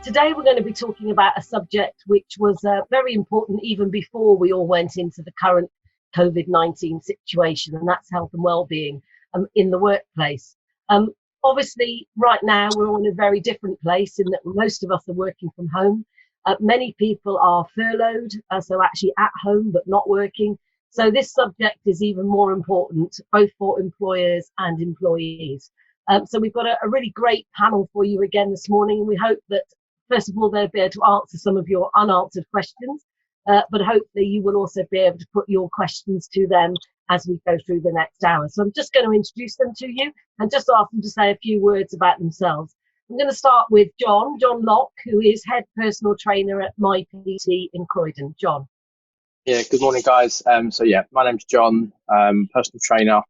Today we're going to be talking about a subject which was very important even before we all went into the current COVID-19 situation, and that's health and well-being in the workplace. Obviously, right now we're all in a very different place in that most of us are working from home. Many people are furloughed, so actually at home but not working. So this subject is even more important, both for employers and employees. So we've got a really great panel for you again this morning, and we hope that, first of all, they'll be able to answer some of your unanswered questions, but hopefully you will also be able to put your questions to them as we go through the next hour. So I'm just going to introduce them to you and just ask them to say a few words about themselves. I'm going to start with John Locke, who is head personal trainer at MyPT in Croydon. John. Yeah, good morning, guys. My name's John, personal trainer,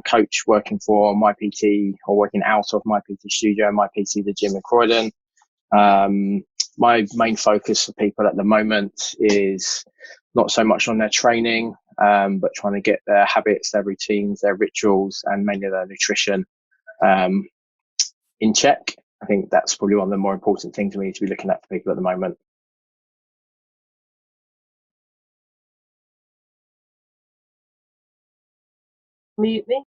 coach working for MyPT or working out of MyPT studio, MyPT, the gym in Croydon. My main focus for people at the moment is not so much on their training, but trying to get their habits, their routines, their rituals, and mainly their nutrition in check. I think that's probably one of the more important things we need to be looking at for people at the moment. Mute me.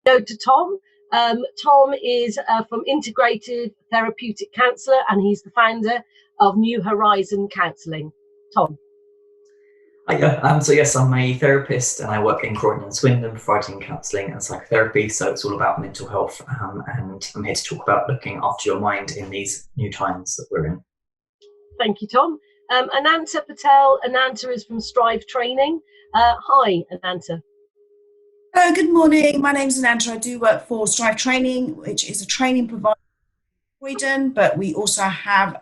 Go to Tom. Tom is from Integrated Therapeutic Counsellor, and he's the founder of New Horizon Counselling. Tom. Hiya. Yes, I'm a therapist and I work in Croydon and Swindon providing counselling and psychotherapy. So it's all about mental health, and I'm here to talk about looking after your mind in these new times that we're in. Thank you, Tom. Ananta Patel. Ananta is from Strive Training. Hi, Ananta. Good morning. My name is Ananta. I do work for Strive Training, which is a training provider in Croydon, but we also have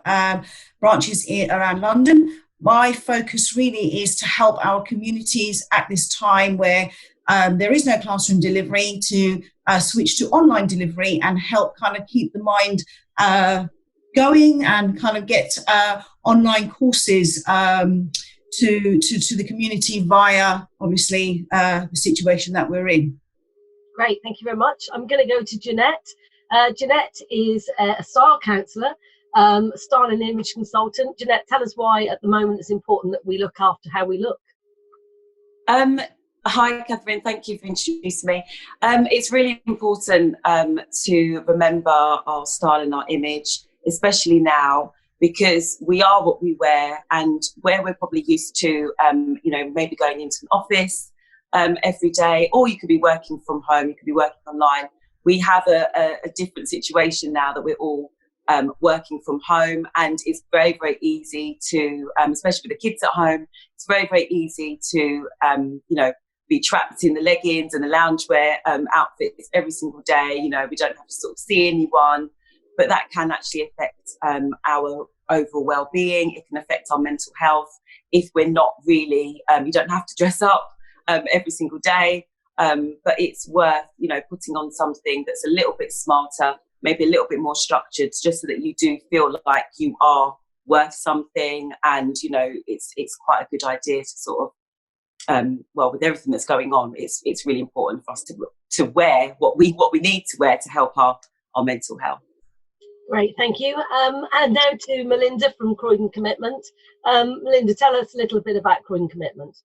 branches around London. My focus really is to help our communities at this time where there is no classroom delivery to switch to online delivery and help kind of keep the mind going and kind of get online courses to the community via, obviously, the situation that we're in. Great, thank you very much. I'm going to go to Jeanette. Jeanette is a style counsellor, style and image consultant. Jeanette, tell us why at the moment it's important that we look after how we look. Hi, Catherine. Thank you for introducing me. It's really important to remember our style and our image, especially now, because we are what we wear, and where we're probably used to, maybe going into an office every day, or you could be working from home, you could be working online. We have a different situation now that we're all working from home, and it's very, very easy to, especially with the kids at home, it's very, very easy to, be trapped in the leggings and the loungewear outfits every single day. We don't have to sort of see anyone. But that can actually affect our overall well-being. It can affect our mental health if we're not really, you don't have to dress up every single day, but it's worth, putting on something that's a little bit smarter, maybe a little bit more structured, just so that you do feel like you are worth something. And, it's quite a good idea to sort of, with everything that's going on, it's really important for us to wear what we need to wear to help our mental health. Great, thank you. And now to Melinda from Croydon Commitment. Melinda, tell us a little bit about Croydon Commitment.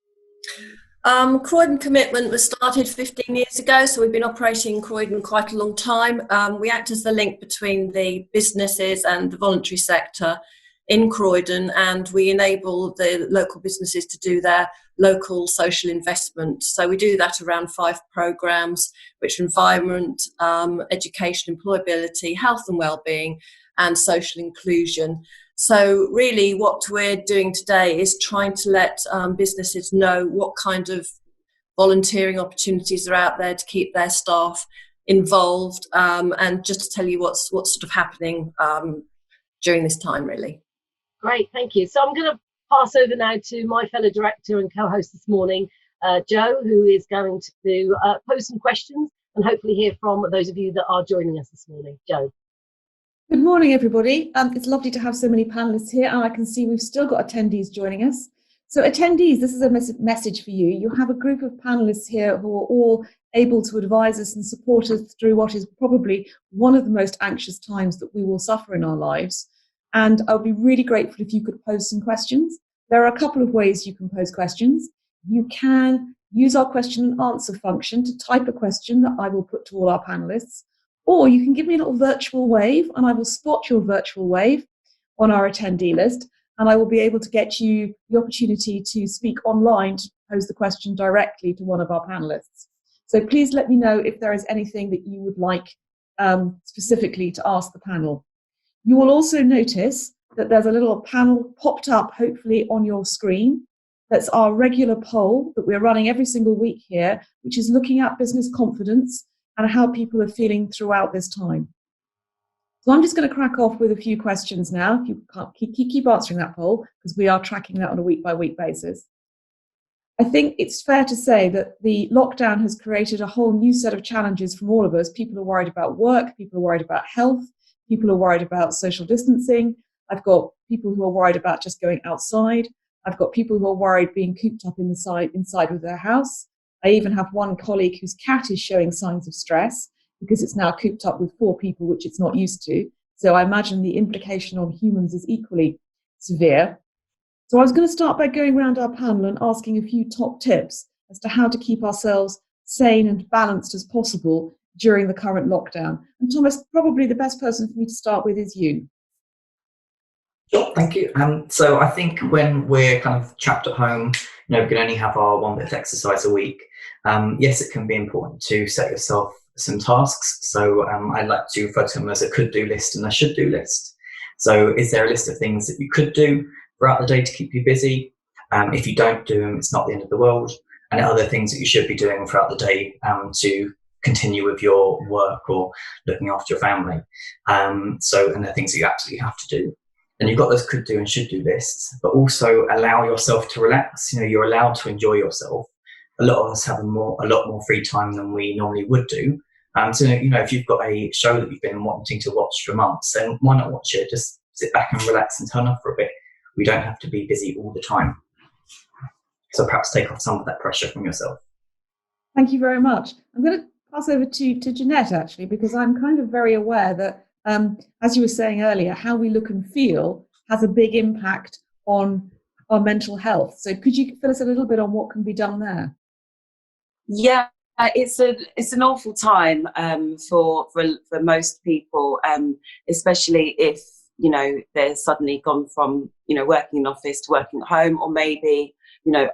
Croydon Commitment was started 15 years ago, so we've been operating in Croydon quite a long time. We act as the link between the businesses and the voluntary sector in Croydon, and we enable the local businesses to do their local social investment. So we do that around 5 programmes, which are environment, education, employability, health and wellbeing, and social inclusion. So really what we're doing today is trying to let businesses know what kind of volunteering opportunities are out there to keep their staff involved, and just to tell you what's sort of happening during this time, really. Great, thank you. So I'm going to pass over now to my fellow director and co-host this morning, Joe, who is going to pose some questions and hopefully hear from those of you that are joining us this morning. Joe. Good morning, everybody. It's lovely to have so many panellists here, and I can see we've still got attendees joining us. So attendees, this is a message for you. You have a group of panelists here who are all able to advise us and support us through what is probably one of the most anxious times that we will suffer in our lives. And I'll be really grateful if you could pose some questions. There are a couple of ways you can pose questions. You can use our question and answer function to type a question that I will put to all our panelists, or you can give me a little virtual wave and I will spot your virtual wave on our attendee list, and I will be able to get you the opportunity to speak online to pose the question directly to one of our panelists. So please let me know if there is anything that you would like specifically to ask the panel. You will also notice that there's a little panel popped up, hopefully on your screen. That's our regular poll that we're running every single week here, which is looking at business confidence and how people are feeling throughout this time. So I'm just going to crack off with a few questions now. If you can't keep answering that poll, because we are tracking that on a week-by-week basis. I think it's fair to say that the lockdown has created a whole new set of challenges from all of us. People are worried about work, people are worried about health, people are worried about social distancing. I've got people who are worried about just going outside. I've got people who are worried being cooped up inside with their house. I even have one colleague whose cat is showing signs of stress because it's now cooped up with 4 people, which it's not used to. So I imagine the implication on humans is equally severe. So I was going to start by going around our panel and asking a few top tips as to how to keep ourselves sane and balanced as possible during the current lockdown. And Thomas, probably the best person for me to start with is you. Sure, thank you. So I think when we're kind of trapped at home, we can only have our 1 bit of exercise a week. Yes, it can be important to set yourself some tasks. So I'd like to refer to them as a could-do list and a should-do list. So is there a list of things that you could do throughout the day to keep you busy? If you don't do them, it's not the end of the world. And other things that you should be doing throughout the day to continue with your work or looking after your family. And the things that you absolutely have to do. And you've got those could do and should do lists, but also allow yourself to relax. You're allowed to enjoy yourself. A lot of us have a lot more free time than we normally would do. So if you've got a show that you've been wanting to watch for months, then why not watch it? Just sit back and relax and turn off for a bit. We don't have to be busy all the time. So perhaps take off some of that pressure from yourself. Thank you very much. I'm going to pass over to Jeanette, actually, because I'm kind of very aware that, as you were saying earlier, how we look and feel has a big impact on our mental health. So could you fill us a little bit on what can be done there? Yeah, it's an awful time for most people, especially if they're suddenly gone from working in office to working at home, or maybe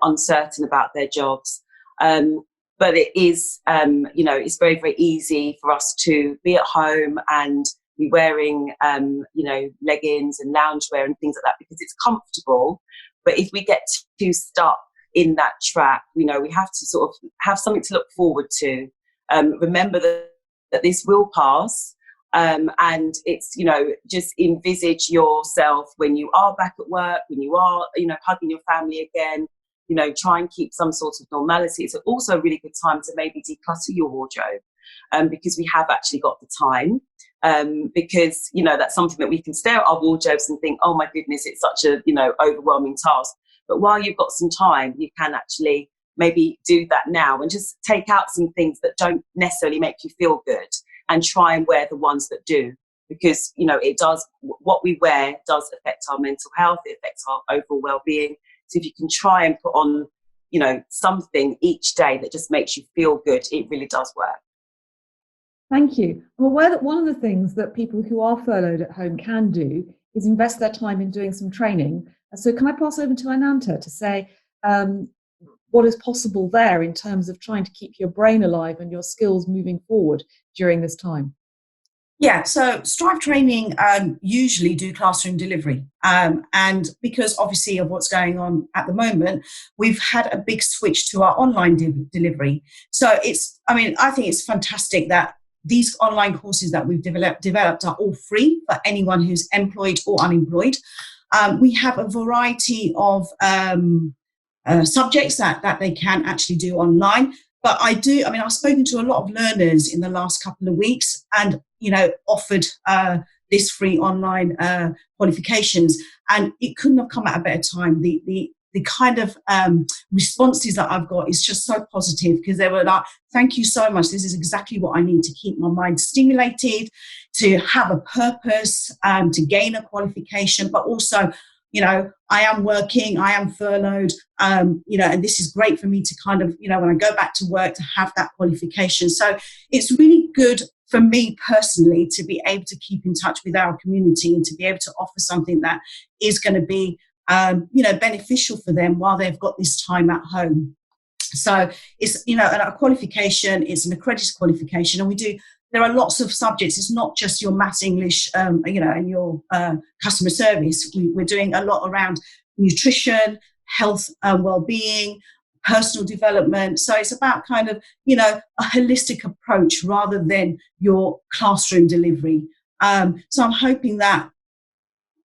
uncertain about their jobs. But it is it's very, very easy for us to be at home and be wearing leggings and loungewear and things like that because it's comfortable. But if we get too stuck in that trap, we have to sort of have something to look forward to. Remember that this will pass, and it's just envisage yourself when you are back at work, when you are hugging your family again. Try and keep some sort of normality. It's also a really good time to maybe declutter your wardrobe, because we have actually got the time. Because that's something that we can stare at our wardrobes and think, oh my goodness, it's such a overwhelming task. But while you've got some time, you can actually maybe do that now and just take out some things that don't necessarily make you feel good and try and wear the ones that do. Because, it does, what we wear does affect our mental health, it affects our overall well-being. So if you can try and put on, something each day that just makes you feel good, it really does work. Thank you. I'm aware that one of the things that people who are furloughed at home can do is invest their time in doing some training. So can I pass over to Ananta to say what is possible there in terms of trying to keep your brain alive and your skills moving forward during this time? Yeah, so Strive Training usually do classroom delivery. And because obviously of what's going on at the moment, we've had a big switch to our online delivery. So I think it's fantastic that these online courses that we've developed are all free for anyone who's employed or unemployed. We have a variety of subjects that they can actually do online. But I've spoken to a lot of learners in the last couple of weeks and, offered this free online qualifications. And it couldn't have come at a better time. kind of responses that I've got is just so positive, because they were like, thank you so much. This is exactly what I need to keep my mind stimulated, to have a purpose, to gain a qualification, but also, you know, I am working, I am furloughed, you know, and this is great for me to kind of, you know, when I go back to work, to have that qualification. So it's really good for me personally to be able to keep in touch with our community and to be able to offer something that is going to be, you know, beneficial for them while they've got this time at home. So it's, you know, a qualification, it's an accredited qualification, and there are lots of subjects. It's not just your maths, English, you know, and your customer service. We're doing a lot around nutrition, health, well-being, personal development. So it's about kind of, you know, a holistic approach rather than your classroom delivery. So I'm hoping that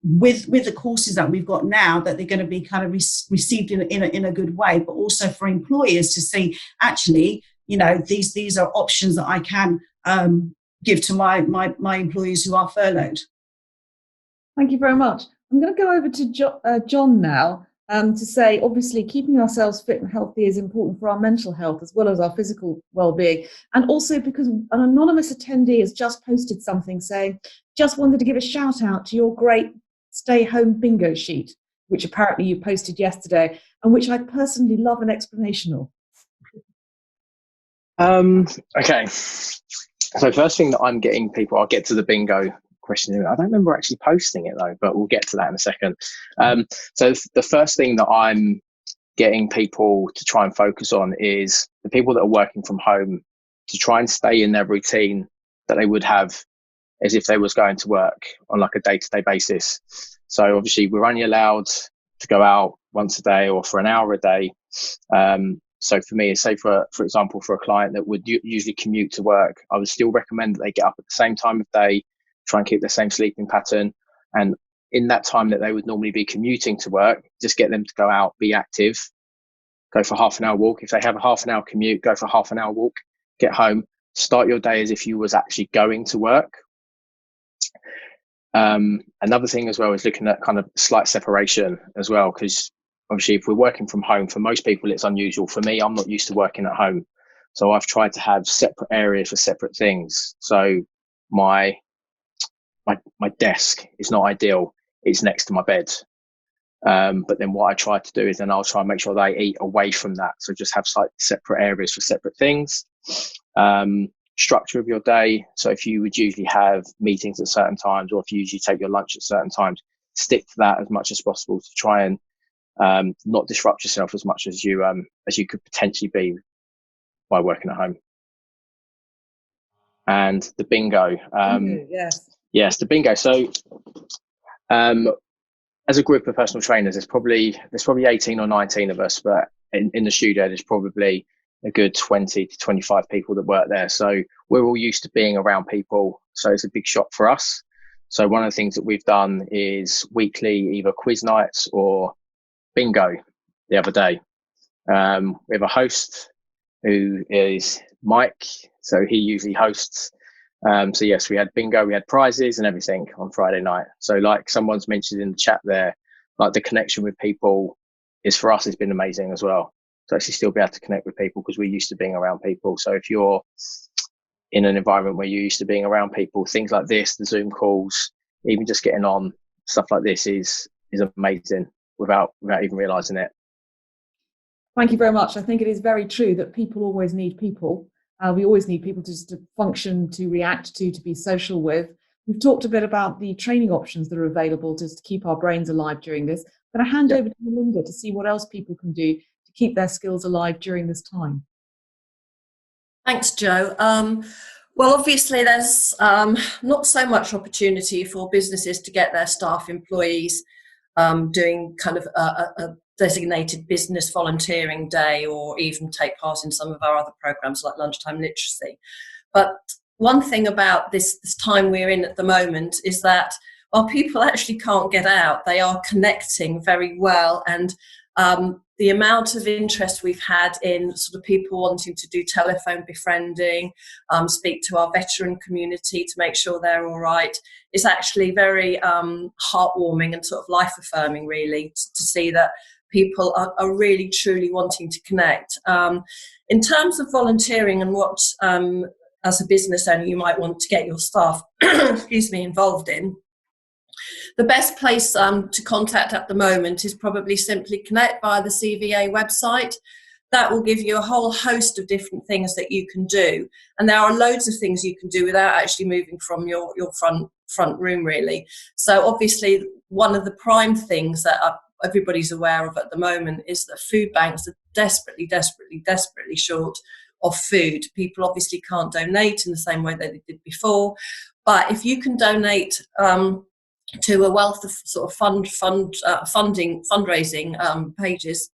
with the courses that we've got now, that they're going to be kind of received in a good way, but also for employers to see, actually, you know, these are options that I can give to my employees who are furloughed. Thank you very much. I'm going to go over to John now to say, obviously, keeping ourselves fit and healthy is important for our mental health as well as our physical well-being. And also because an anonymous attendee has just posted something saying, just wanted to give a shout out to your great stay-home bingo sheet, which apparently you posted yesterday, and which I personally love an explanation of. Okay. So first thing that I'm getting people, I'll get to the bingo question. I don't remember actually posting it though, but we'll get to that in a second. So the first thing that I'm getting people to try and focus on is the people that are working from home, to try and stay in their routine that they would have as if they was going to work on like a day-to-day basis. So obviously we're only allowed to go out once a day or for an hour a day. So for me, say for example, for a client that would usually commute to work, I would still recommend that they get up at the same time of day, try and keep the same sleeping pattern. And in that time that they would normally be commuting to work, just get them to go out, be active, go for half an hour walk. If they have a half an hour commute, go for half an hour walk, get home, start your day as if you was actually going to work. Another thing as well is looking at kind of slight separation as well, because obviously if we're working from home, for most people it's unusual. For me, I'm not used to working at home, so I've tried to have separate areas for separate things. So my desk is not ideal, it's next to my bed, but then what I try to do is then I'll try and make sure they eat away from that, so just have slightly separate areas for separate things. Structure of your day, so if you would usually have meetings at certain times, or if you usually take your lunch at certain times, stick to that as much as possible to try and not disrupt yourself as much as you could potentially be by working at home. And the bingo, yes, the bingo. So as a group of personal trainers, there's probably 18 or 19 of us, but in the studio there's probably a good 20 to 25 people that work there. So we're all used to being around people. So it's a big shock for us. So one of the things that we've done is weekly either quiz nights or bingo the other day. We have a host who is Mike. So he usually hosts. So yes, we had bingo, we had prizes and everything on Friday night. So like someone's mentioned in the chat there, like the connection with people is for us has been amazing as well. To actually still be able to connect with people, because we're used to being around people. So if you're in an environment where you're used to being around people, things like this, the Zoom calls, even just getting on stuff like this is amazing without even realizing it. Thank you very much. I think it is very true that people always need people. We always need people to function, to react to be social with. We've talked a bit about the training options that are available just to keep our brains alive during this. I'm going to hand over to Melinda to see what else people can do to keep their skills alive during this time. Thanks, Jo. Well, obviously, there's not so much opportunity for businesses to get their staff employees doing kind of a designated business volunteering day, or even take part in some of our other programs like lunchtime literacy. But one thing about this time we're in at the moment is that while people actually can't get out, they are connecting very well. And the amount of interest we've had in sort of people wanting to do telephone befriending, speak to our veteran community to make sure they're all right, is actually very heartwarming and sort of life-affirming, really, to see that people are really truly wanting to connect. In terms of volunteering and what, as a business owner, you might want to get your staff involved in, the best place to contact at the moment is probably Simply Connect via the CVA website. That will give you a whole host of different things that you can do. And there are loads of things you can do without actually moving from your front room, really. So obviously, one of the prime things that everybody's aware of at the moment is that food banks are desperately short of food. People obviously can't donate in the same way that they did before. But if you can donate to a wealth of sort of fundraising pages,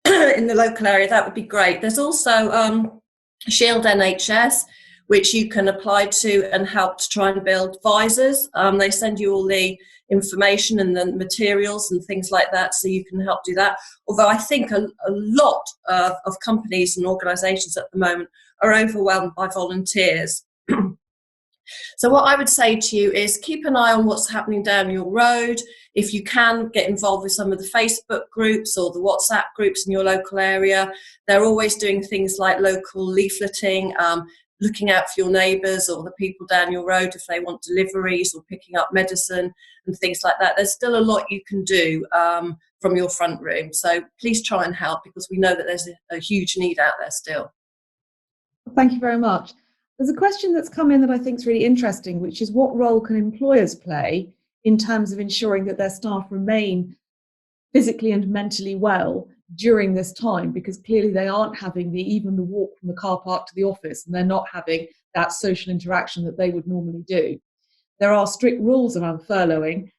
in the local area, that would be great. There's also Shield NHS, which you can apply to and help to try and build visors. They send you all the information and the materials and things like that, so you can help do that. Although I think a lot of companies and organisations at the moment are overwhelmed by volunteers. So what I would say to you is keep an eye on what's happening down your road. If you can, get involved with some of the Facebook groups or the WhatsApp groups in your local area. They're always doing things like local leafleting, looking out for your neighbours or the people down your road if they want deliveries or picking up medicine and things like that. There's still a lot you can do from your front room. So please try and help, because we know that there's a huge need out there still. Thank you very much. There's a question that's come in that I think is really interesting, which is what role can employers play in terms of ensuring that their staff remain physically and mentally well during this time, because clearly they aren't having even the walk from the car park to the office, and they're not having that social interaction that they would normally do. There are strict rules around furloughing,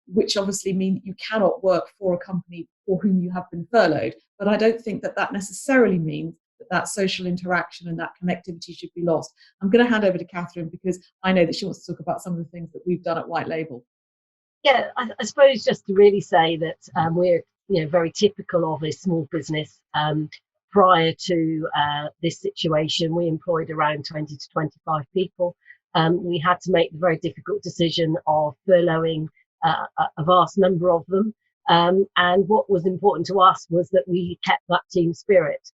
which obviously mean you cannot work for a company for whom you have been furloughed, but I don't think that necessarily means that social interaction and that connectivity should be lost. I'm going to hand over to Catherine, because I know that she wants to talk about some of the things that we've done at White Label. Yeah, I suppose just to really say that we're very typical of a small business. Prior to this situation, we employed around 20 to 25 people. We had to make the very difficult decision of furloughing a vast number of them. And what was important to us was that we kept that team spirit.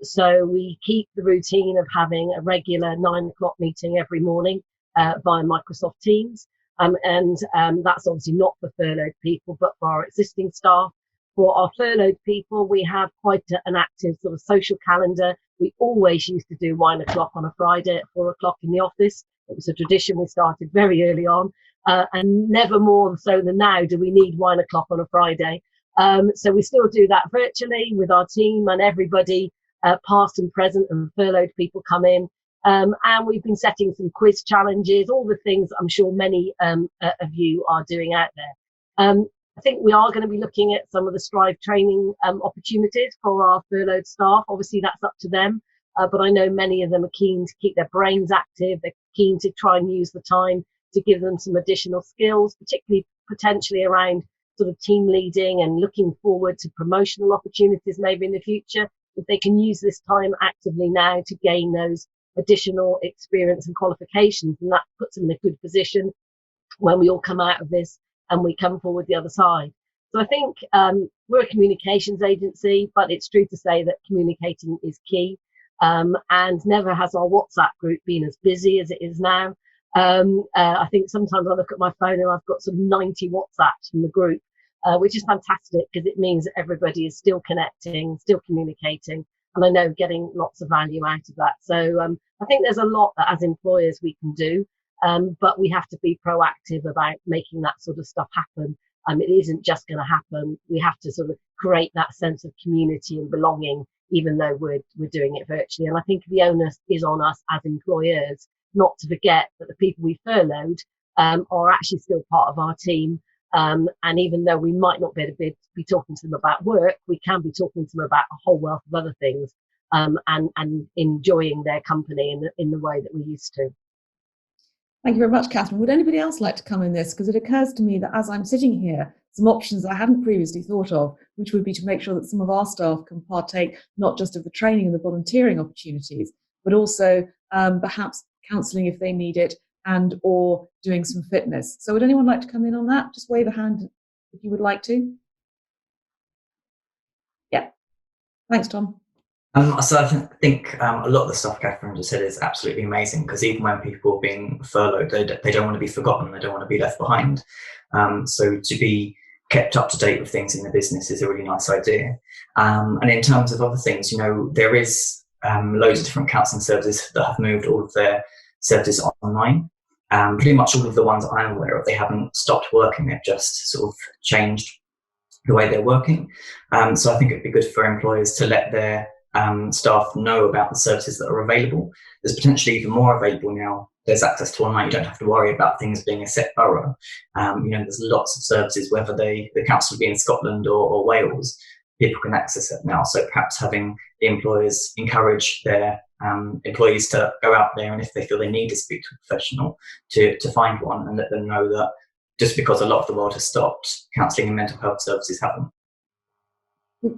So we keep the routine of having a regular 9 o'clock meeting every morning via Microsoft Teams. And that's obviously not for furloughed people, but for our existing staff. For our furloughed people, we have quite an active sort of social calendar. We always used to do wine o'clock on a Friday at 4 o'clock in the office. It was a tradition we started very early on, and never more so than now do we need wine o'clock on a Friday. So we still do that virtually with our team, and everybody, past and present, and furloughed people come in. And we've been setting some quiz challenges, all the things I'm sure many of you are doing out there. I think we are going to be looking at some of the Strive training opportunities for our furloughed staff. Obviously, that's up to them. But I know many of them are keen to keep their brains active. They're keen to try and use the time to give them some additional skills, particularly potentially around sort of team leading and looking forward to promotional opportunities maybe in the future. If they can use this time actively now to gain those additional experience and qualifications, and that puts them in a good position when we all come out of this and we come forward the other side. So I think we're a communications agency, but it's true to say that communicating is key. And never has our WhatsApp group been as busy as it is now. I think sometimes I look at my phone and I've got some 90 WhatsApps from the group, which is fantastic because it means that everybody is still connecting, still communicating, and I know getting lots of value out of that. So I think there's a lot that as employers we can do, but we have to be proactive about making that sort of stuff happen. It isn't just going to happen. We have to sort of create that sense of community and belonging, even though we're doing it virtually. And I think the onus is on us as employers not to forget that the people we furloughed are actually still part of our team. And even though we might not be able to be talking to them about work, we can be talking to them about a whole wealth of other things, and enjoying their company in the way that we used to. Thank you very much, Catherine. Would anybody else like to come in this? Because it occurs to me that as I'm sitting here, some options I hadn't previously thought of, which would be to make sure that some of our staff can partake not just of the training and the volunteering opportunities, but also perhaps counselling if they need it, and or doing some fitness. So would anyone like to come in on that? Just wave a hand if you would like to. Yeah. Thanks, Tom. So I think a lot of the stuff Catherine just said is absolutely amazing, because even when people are being furloughed, they don't want to be forgotten, they don't want to be left behind. So to be kept up to date with things in the business is a really nice idea. And in terms of other things, there is loads of different counselling services that have moved all of their services online. Pretty much all of the ones I'm aware of, they haven't stopped working, they've just sort of changed the way they're working. So I think it'd be good for employers to let their staff know about the services that are available. There's potentially even more available now. There's access to online. You don't have to worry about things being a set borough. There's lots of services, whether the council be in Scotland or Wales, people can access it now. So perhaps having the employers encourage their employees to go out there, and if they feel they need to speak to a professional, to find one, and let them know that just because a lot of the world has stopped, counselling and mental health services haven't.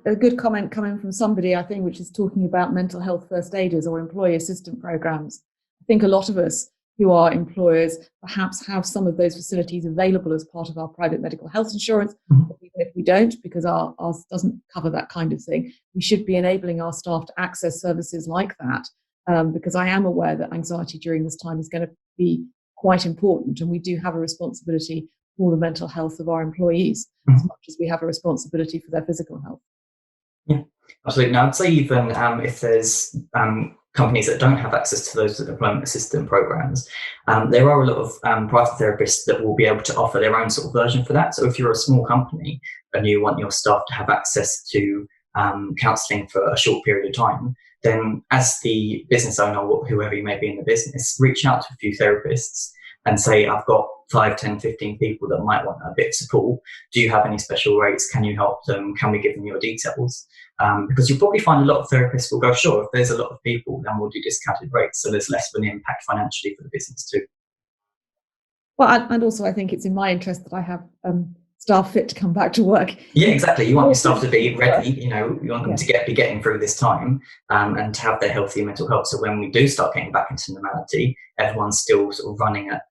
A good comment coming from somebody, I think, which is talking about mental health first aiders or employee assistance programs. I think a lot of us who are employers perhaps have some of those facilities available as part of our private medical health insurance. But even if we don't, because ours doesn't cover that kind of thing, we should be enabling our staff to access services like that, because I am aware that anxiety during this time is going to be quite important, and we do have a responsibility for the mental health of our employees as much as we have a responsibility for their physical health. Yeah, absolutely. Now, I'd say even if there's companies that don't have access to those employment assistance programs, there are a lot of private therapists that will be able to offer their own sort of version for that. So if you're a small company and you want your staff to have access to counselling for a short period of time, then as the business owner or whoever you may be in the business, reach out to a few therapists and say, I've got 5, 10, 15 people that might want a bit of support. Do you have any special rates? Can you help them? Can we give them your details? Because you'll probably find a lot of therapists will go, sure, if there's a lot of people, then we'll do discounted rates. So there's less of an impact financially for the business too. Well, and also I think it's in my interest that I have staff fit to come back to work. Yeah, exactly. You want your staff to be ready, you want them to be getting through this time and to have their healthy mental health. So when we do start getting back into normality, everyone's still sort of running at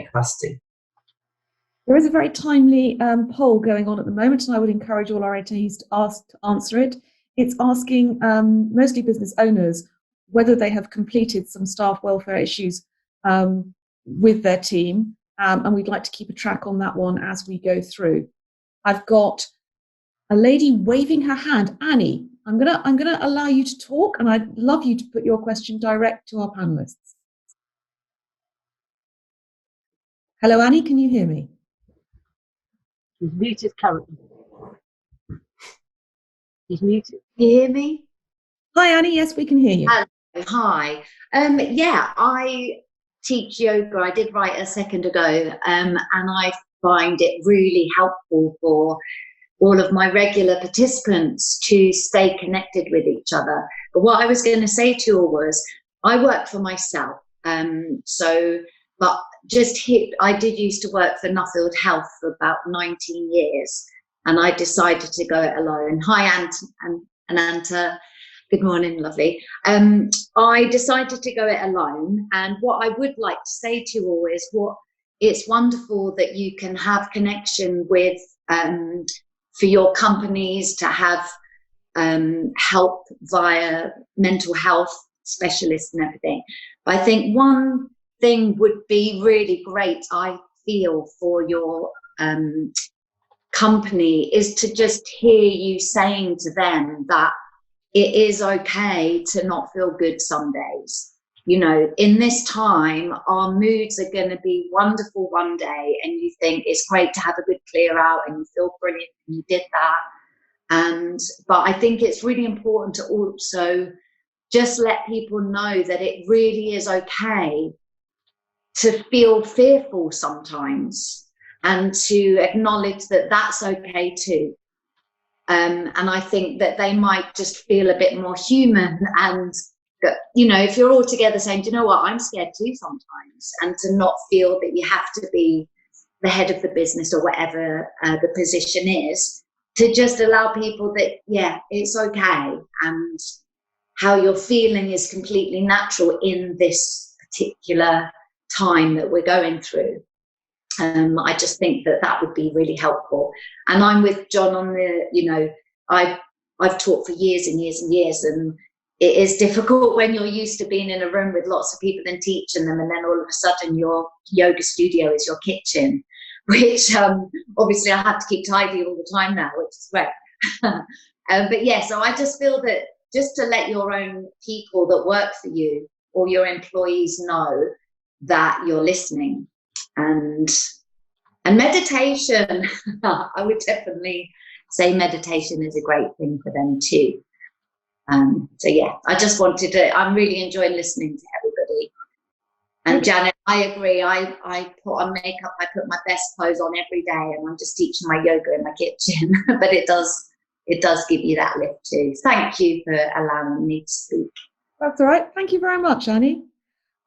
capacity. There is a very timely poll going on at the moment, and I would encourage all our attendees to answer it. It's asking mostly business owners whether they have completed some staff welfare issues with their team, and we'd like to keep a track on that one as we go through. I've got a lady waving her hand. Annie, I'm gonna allow you to talk, and I'd love you to put your question direct to our panelists. Hello, Annie, can you hear me? He's muted currently. He's muted. Can you hear me? Hi, Annie. Yes, we can hear you. Hello. Hi. Yeah, I teach yoga. I did write a second ago, and I find it really helpful for all of my regular participants to stay connected with each other. But what I was going to say to you all was, I work for myself. I did used to work for Nuffield Health for about 19 years, and I decided to go it alone. Hi, Anta. Good morning, lovely. I decided to go it alone, and what I would like to say to you all is it's wonderful that you can have connection with, for your companies to have help via mental health specialists and everything. But I think one thing would be really great, I feel, for your company is to just hear you saying to them that it is okay to not feel good some days. In this time, our moods are going to be wonderful one day, and you think it's great to have a good clear out and you feel brilliant and you did that. But I think it's really important to also just let people know that it really is okay to feel fearful sometimes, and to acknowledge that that's okay too. And I think that they might just feel a bit more human, and if you're all together saying, do you know what, I'm scared too sometimes, and to not feel that you have to be the head of the business or whatever the position is, to just allow people that, yeah, it's okay, and how you're feeling is completely natural in this particular time that we're going through. I just think that would be really helpful. And I'm with John on the, I've taught for years and years and years, and it is difficult when you're used to being in a room with lots of people and teaching them, and then all of a sudden your yoga studio is your kitchen, which obviously I have to keep tidy all the time now, which is great. But yeah, so I just feel that just to let your own people that work for you or your employees know that you're listening. And meditation, I would definitely say meditation is a great thing for them too. So yeah, I just wanted to, I'm really enjoying listening to everybody. And Janet, I agree. I put on makeup, I put my best clothes on every day, and I'm just teaching my yoga in my kitchen. But it does give you that lift too. Thank you for allowing me to speak. That's all right. Thank you very much, Annie.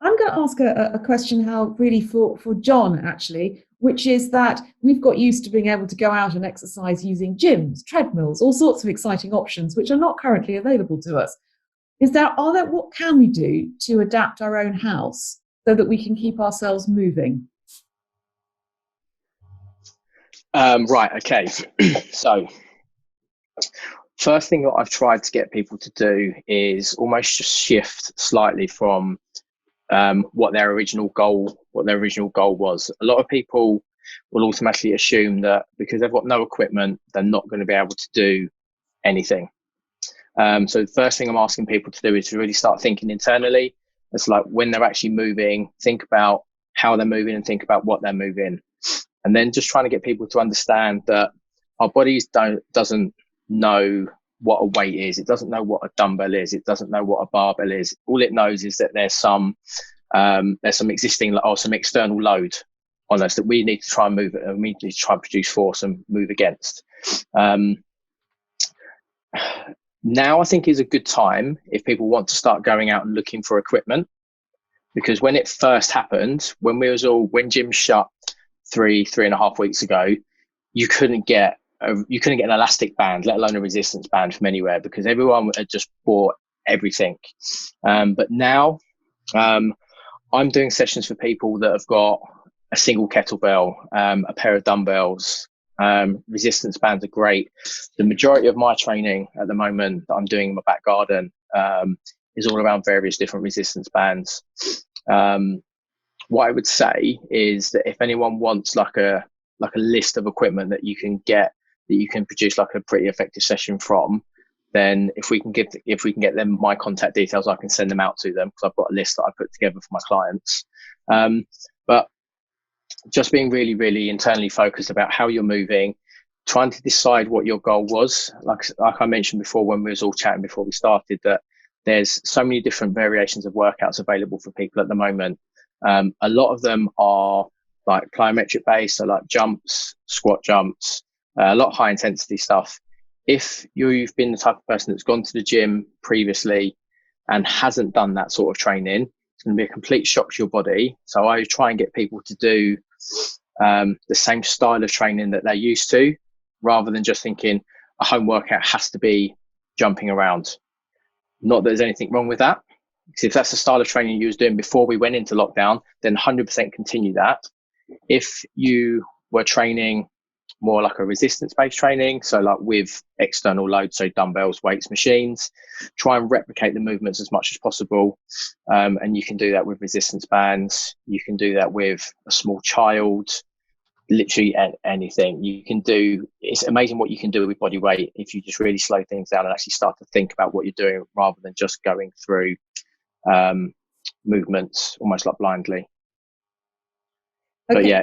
I'm going to ask a question really for John, actually, which is that we've got used to being able to go out and exercise using gyms, treadmills, all sorts of exciting options, which are not currently available to us. What can we do to adapt our own house so that we can keep ourselves moving? Right, okay. So, first thing that I've tried to get people to do is almost just shift slightly from what their original goal was. A lot of people will automatically assume that because they've got no equipment, they're not going to be able to do anything. So the first thing I'm asking people to do is to really start thinking internally. It's like when they're actually moving, think about how they're moving and think about what they're moving. And then just trying to get people to understand that our bodies doesn't know what a weight is. It doesn't know what a dumbbell is. It doesn't know what a barbell is. All it knows is that there's some existing or some external load on us that we need to try and move it, and we need to try and produce force and move against. Now I think is a good time if people want to start going out and looking for equipment, because when it first happened, when gyms shut 3.5 weeks ago, you couldn't get an elastic band, let alone a resistance band from anywhere, because everyone had just bought everything. But now I'm doing sessions for people that have got a single kettlebell, a pair of dumbbells. Resistance bands are great. The majority of my training at the moment that I'm doing in my back garden is all around various different resistance bands. What I would say is that if anyone wants like a list of equipment that you can get, that you can produce like a pretty effective session from, then if we can get them my contact details, I can send them out to them, because I've got a list that I put together for my clients. But just being really, really internally focused about how you're moving, trying to decide what your goal was. Like I mentioned before when we was all chatting before we started, that there's so many different variations of workouts available for people at the moment. A lot of them are like plyometric based, so like jumps, squat jumps, a lot of high intensity stuff. If you've been the type of person that's gone to the gym previously and hasn't done that sort of training, it's going to be a complete shock to your body. So I try and get people to do the same style of training that they're used to, rather than just thinking a home workout has to be jumping around. Not that there's anything wrong with that, because if that's the style of training you was doing before we went into lockdown, then 100% continue that. If you were training more like a resistance-based training, so like with external loads, so dumbbells, weights, machines, try and replicate the movements as much as possible. And you can do that with resistance bands. You can do that with a small child, literally anything you can do. It's amazing what you can do with body weight if you just really slow things down and actually start to think about what you're doing, rather than just going through movements almost like blindly. Okay. But yeah,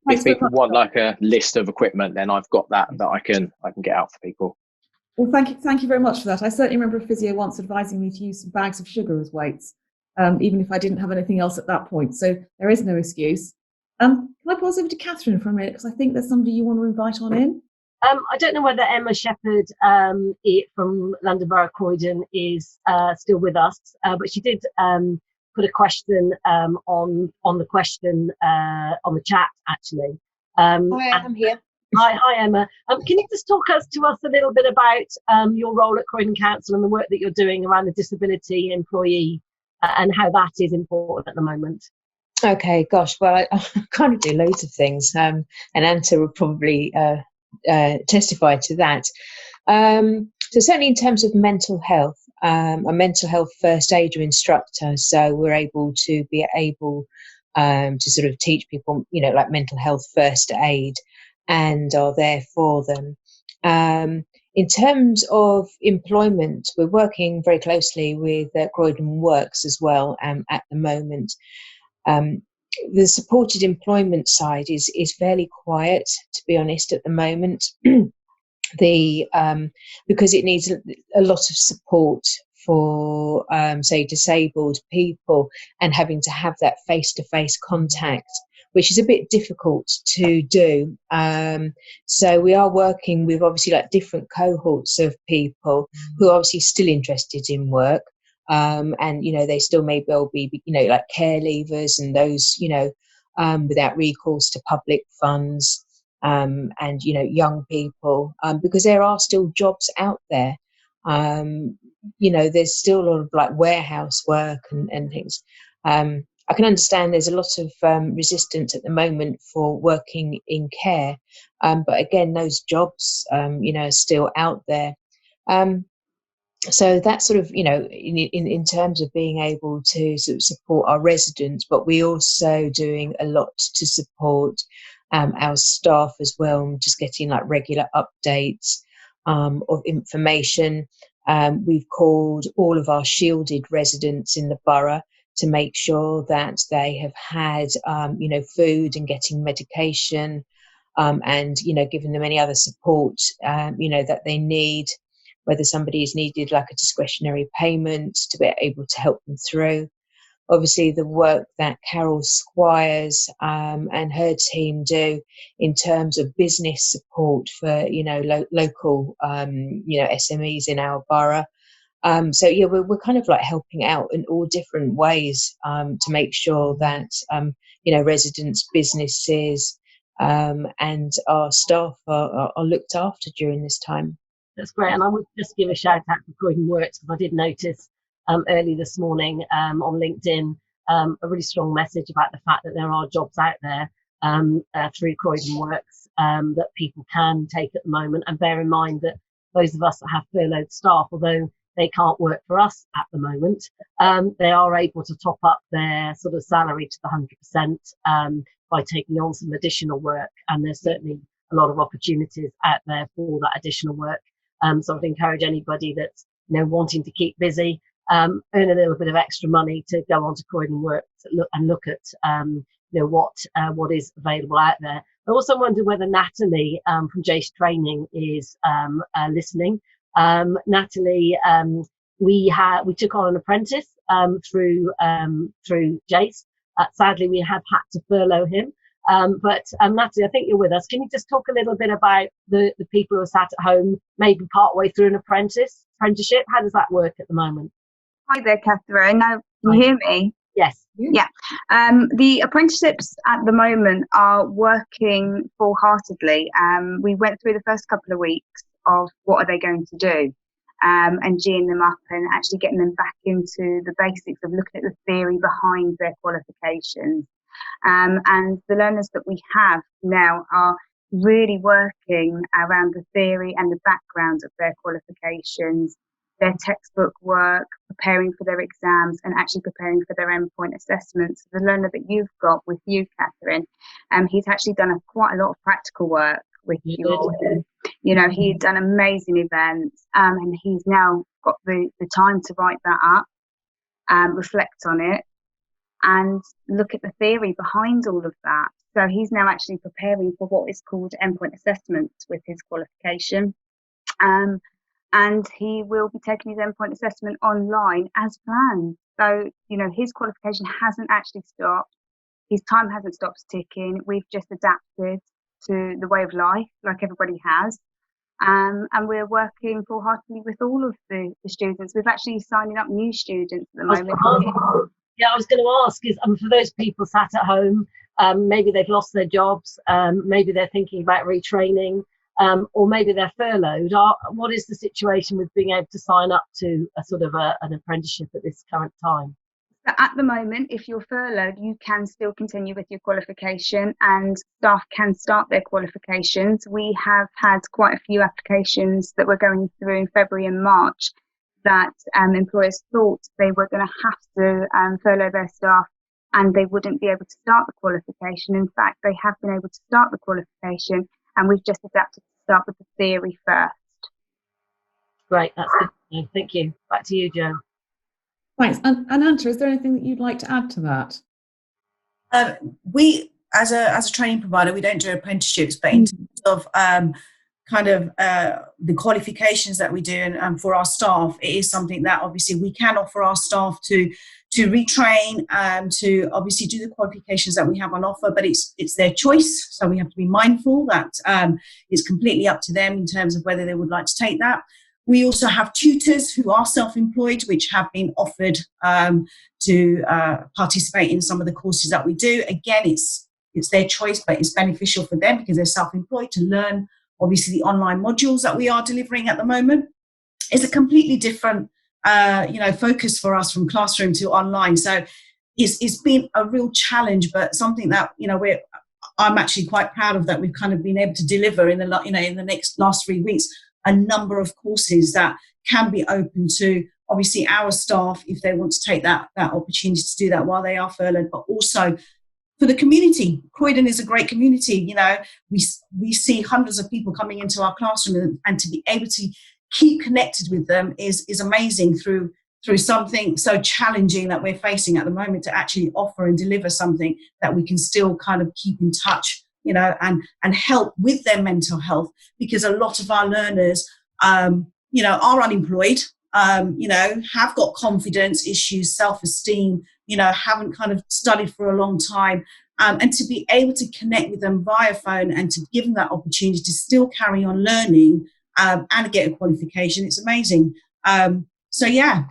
if people want like a list of equipment, then I've got that I can get out for people. Well, thank you very much for that. I certainly remember a physio once advising me to use some bags of sugar as weights, even if I didn't have anything else at that point. So there is no excuse. Can I pause over to Catherine for a minute, because I think there's somebody you want to invite on in? I don't know whether Emma Shepherd from London Borough Croydon is still with us, but she did put a question on the chat actually. Hi, I'm here. Hi Emma. Can you just talk to us a little bit about your role at Croydon Council and the work that you're doing around the disability employee and how that is important at the moment? Okay, gosh, well, I kind of do loads of things, and Anta will probably testify to that. So certainly in terms of mental health, I'm a mental health first aider instructor, so we're able to sort of teach people, like mental health first aid, and are there for them. In terms of employment, we're working very closely with Croydon Works as well at the moment. The supported employment side is fairly quiet, to be honest, at the moment. Because it needs a lot of support for say disabled people, and having to have that face-to-face contact, which is a bit difficult to do. So we are working with obviously like different cohorts of people who are obviously still interested in work, and they still may well be like care leavers and those without recourse to public funds. And young people, because there are still jobs out there. There's still a lot of like warehouse work and things. I can understand there's a lot of resistance at the moment for working in care, but again, those jobs are still out there. So that's sort of, in terms of being able to sort of support our residents, but we're also doing a lot to support our staff as well, just getting like regular updates of information. We've called all of our shielded residents in the borough to make sure that they have had, food and getting medication, and, giving them any other support, that they need, whether somebody has needed like a discretionary payment to be able to help them through. Obviously, the work that Carol Squires and her team do in terms of business support for, local, SMEs in our borough. So yeah, we're kind of like helping out in all different ways to make sure that, residents, businesses, and our staff are looked after during this time. That's great. And I would just give a shout out to Croydon Works, because I did notice early this morning on LinkedIn a really strong message about the fact that there are jobs out there through Croydon Works that people can take at the moment. And bear in mind that those of us that have furloughed staff, although they can't work for us at the moment, they are able to top up their sort of salary to the 100% by taking on some additional work. And there's certainly a lot of opportunities out there for that additional work. So I'd encourage anybody that's wanting to keep busy, earn a little bit of extra money, to go on to Croydon Works and look at what is available out there. I also wonder whether Natalie from Jace Training is listening. Natalie, we took on an apprentice through Jace. Sadly, we have had to furlough him. But Natalie, I think you're with us. Can you just talk a little bit about the people who are sat at home, maybe partway through an apprenticeship? How does that work at the moment? Hi there, Catherine. Now, can you hear me? Yes. Yeah. The apprenticeships at the moment are working full-heartedly. We went through the first couple of weeks of what are they going to do, and geeing them up and actually getting them back into the basics of looking at the theory behind their qualifications. And the learners that we have now are really working around the theory and the background of their qualifications, their textbook work, preparing for their exams, and actually preparing for their endpoint assessments. The learner that you've got with you, Catherine, he's actually done quite a lot of practical work with you. He'd done amazing events, and he's now got the time to write that up, reflect on it, and look at the theory behind all of that. So he's now actually preparing for what is called endpoint assessments with his qualification. And he will be taking his endpoint assessment online as planned. So, his qualification hasn't actually stopped. His time hasn't stopped ticking. We've just adapted to the way of life, like everybody has. And we're working full-heartedly with all of the students. We're actually signing up new students at the moment. I was going to ask, is for those people sat at home, maybe they've lost their jobs, maybe they're thinking about retraining, or maybe they're furloughed. What is the situation with being able to sign up to a sort of an apprenticeship at this current time? So at the moment, if you're furloughed, you can still continue with your qualification and staff can start their qualifications. We have had quite a few applications that we're going through in February and March that employers thought they were going to have to furlough their staff and they wouldn't be able to start the qualification. In fact, they have been able to start the qualification, and we've just adapted to start with the theory first. Great, that's good to know. Thank you. Back to you, Jo. Thanks. And Anta, is there anything that you'd like to add to that? We, as a training provider, we don't do apprenticeships, but in terms of the qualifications that we do and for our staff, it is something that obviously we can offer our staff to retrain, to obviously do the qualifications that we have on offer, but it's their choice. So we have to be mindful that it's completely up to them in terms of whether they would like to take that. We also have tutors who are self-employed, which have been offered to participate in some of the courses that we do. Again, it's their choice, but it's beneficial for them because they're self-employed to learn, obviously, the online modules that we are delivering at the moment. It's a completely different focus for us from classroom to online. So it's been a real challenge, but something that, I'm actually quite proud of, that we've kind of been able to deliver in the last 3 weeks, a number of courses that can be open to obviously our staff if they want to take that opportunity to do that while they are furloughed, but also for the community. Croydon is a great community. We see hundreds of people coming into our classroom, and to be able to keep connected with them is amazing through something so challenging that we're facing at the moment, to actually offer and deliver something that we can still kind of keep in touch, and help with their mental health, because a lot of our learners, are unemployed, have got confidence issues, self-esteem, haven't kind of studied for a long time. And to be able to connect with them via phone and to give them that opportunity to still carry on learning and get a qualification, it's amazing. So, yeah.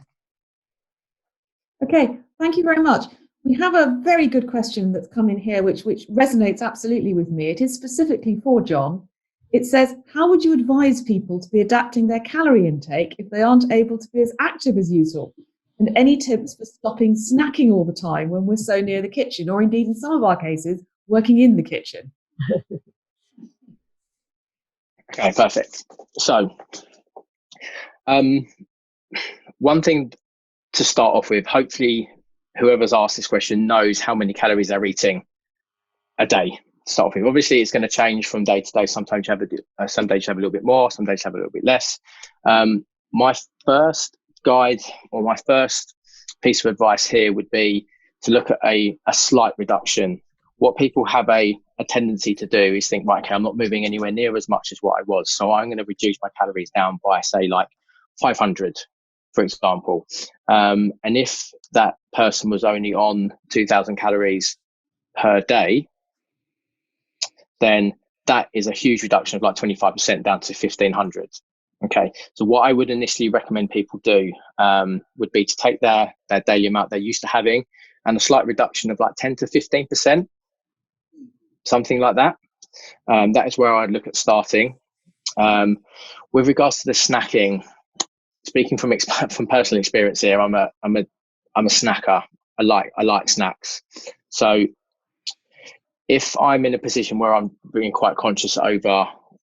Okay, thank you very much. We have a very good question that's come in here, which resonates absolutely with me. It is specifically for John. It says, how would you advise people to be adapting their calorie intake if they aren't able to be as active as usual? And any tips for stopping snacking all the time when we're so near the kitchen, or indeed in some of our cases, working in the kitchen? Okay, perfect. So, one thing to start off with, hopefully whoever's asked this question knows how many calories they're eating a day to start off with. Obviously, it's going to change from day to day. Sometimes you have some days you have a little bit more, some days you have a little bit less. My first guide, or my first piece of advice here, would be to look at a slight reduction. What people have a tendency to do is think, right, okay, I'm not moving anywhere near as much as what I was, so I'm going to reduce my calories down by, say, like 500, for example. And if that person was only on 2,000 calories per day, then that is a huge reduction of like 25% down to 1,500. Okay, so what I would initially recommend people do would be to take their daily amount they're used to having, and a slight reduction of like 10 to 15%, something like that. That is where I'd look at starting. With regards to the snacking, speaking from personal experience here, I'm a snacker. I like snacks. So if I'm in a position where I'm being quite conscious over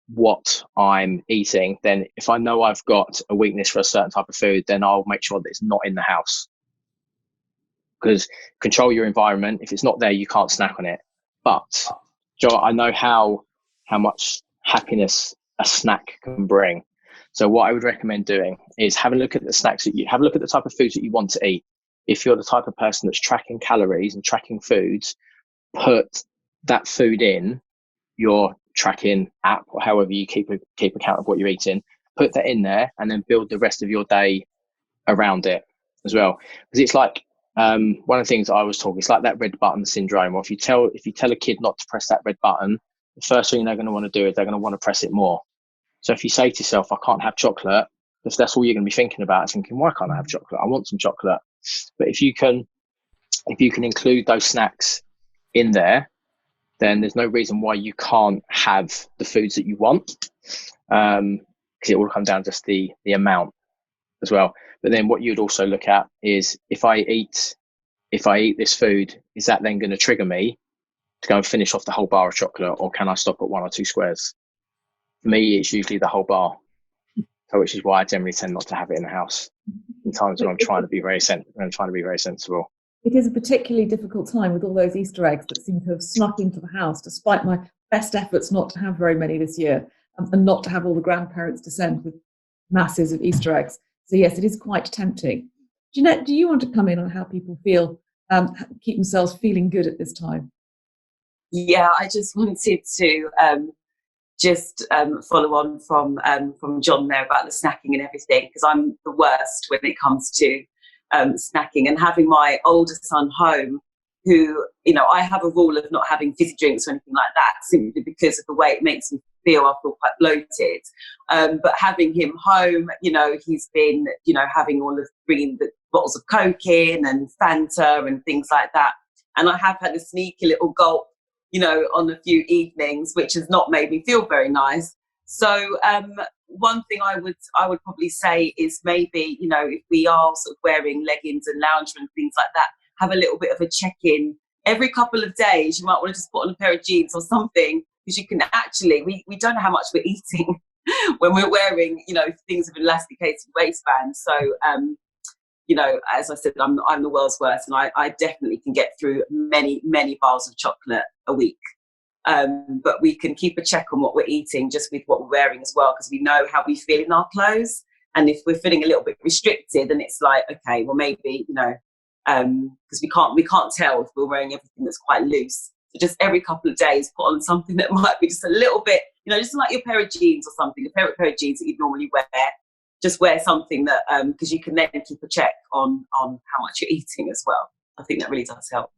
what I'm eating, then if I know I've got a weakness for a certain type of food, then I'll make sure that it's not in the house. Because control your environment. If it's not there, you can't snack on it. But Joe, I know how much happiness a snack can bring. So what I would recommend doing is have a look at the snacks that you have a look at the type of foods that you want to eat. If you're the type of person that's tracking calories and tracking foods, put that food in your tracking app, or however you keep account of what you're eating. Put that in there, and then build the rest of your day around it as well. Because it's like one of the things I was talking, it's like that red button syndrome. Or if you tell a kid not to press that red button, the first thing they're going to want to do is they're going to want to press it more. So if you say to yourself, I can't have chocolate, if that's all you're going to be thinking about, thinking, why can't I have chocolate? I want some chocolate. But if you can include those snacks in there, then there's no reason why you can't have the foods that you want. Because it all comes down to just the amount as well. But then what you'd also look at is, if I eat if I eat this food, is that then going to trigger me to go and finish off the whole bar of chocolate, or can I stop at 1 or 2 squares? For me, it's usually the whole bar, so which is why I generally tend not to have it in the house in times when I'm trying to be very sensible. It is a particularly difficult time with all those Easter eggs that seem to have snuck into the house, despite my best efforts not to have very many this year, and not to have all the grandparents descend with masses of Easter eggs. So yes, it is quite tempting. Jeanette, do you want to come in on how people feel, keep themselves feeling good at this time? Yeah, I just wanted to follow on from John there about the snacking and everything, because I'm the worst when it comes to snacking, and having my older son home, who, you know, I have a rule of not having fizzy drinks or anything like that, simply because of the way it makes me feel. I feel quite bloated. But having him home, you know, he's been, you know, having bringing the bottles of Coke in and Fanta and things like that. And I have had a sneaky little gulp, you know, on a few evenings, which has not made me feel very nice. So one thing I would probably say is, maybe, you know, if we are sort of wearing leggings and loungewear and things like that, have a little bit of a check-in every couple of days. You might want to just put on a pair of jeans or something, because you can actually, we don't know how much we're eating when we're wearing, you know, things with elasticated waistbands. So you know, as I said, I'm the world's worst, and I definitely can get through many bars of chocolate a week. But we can keep a check on what we're eating, just with what we're wearing as well, because we know how we feel in our clothes. And if we're feeling a little bit restricted, then it's like, okay, well, maybe, you know, because we can't tell if we're wearing everything that's quite loose. So just every couple of days, put on something that might be just a little bit, you know, just like your pair of jeans or something, a pair of jeans that you'd normally wear. Just wear something that, because you can then keep a check on how much you're eating as well. I think that really does help.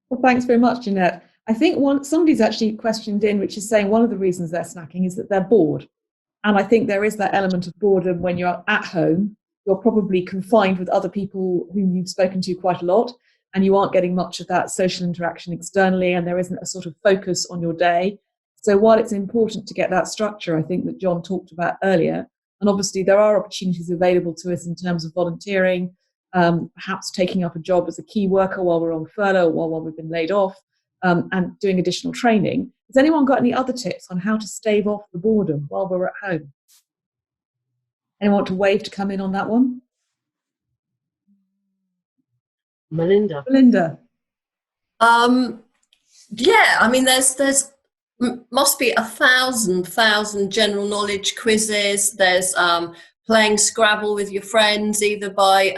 Well, thanks very much, Jeanette. I think somebody's actually questioned in, which is saying one of the reasons they're snacking is that they're bored. And I think there is that element of boredom when you're at home. You're probably confined with other people whom you've spoken to quite a lot, and you aren't getting much of that social interaction externally, and there isn't a sort of focus on your day. So while it's important to get that structure, I think, that John talked about earlier, and obviously there are opportunities available to us in terms of volunteering, perhaps taking up a job as a key worker while we're on furlough or while we've been laid off, and doing additional training. Has anyone got any other tips on how to stave off the boredom while we're at home? Anyone want to wave to come in on that one? Melinda. Yeah, I mean, there's must be 1,000 general knowledge quizzes. There's playing Scrabble with your friends, either by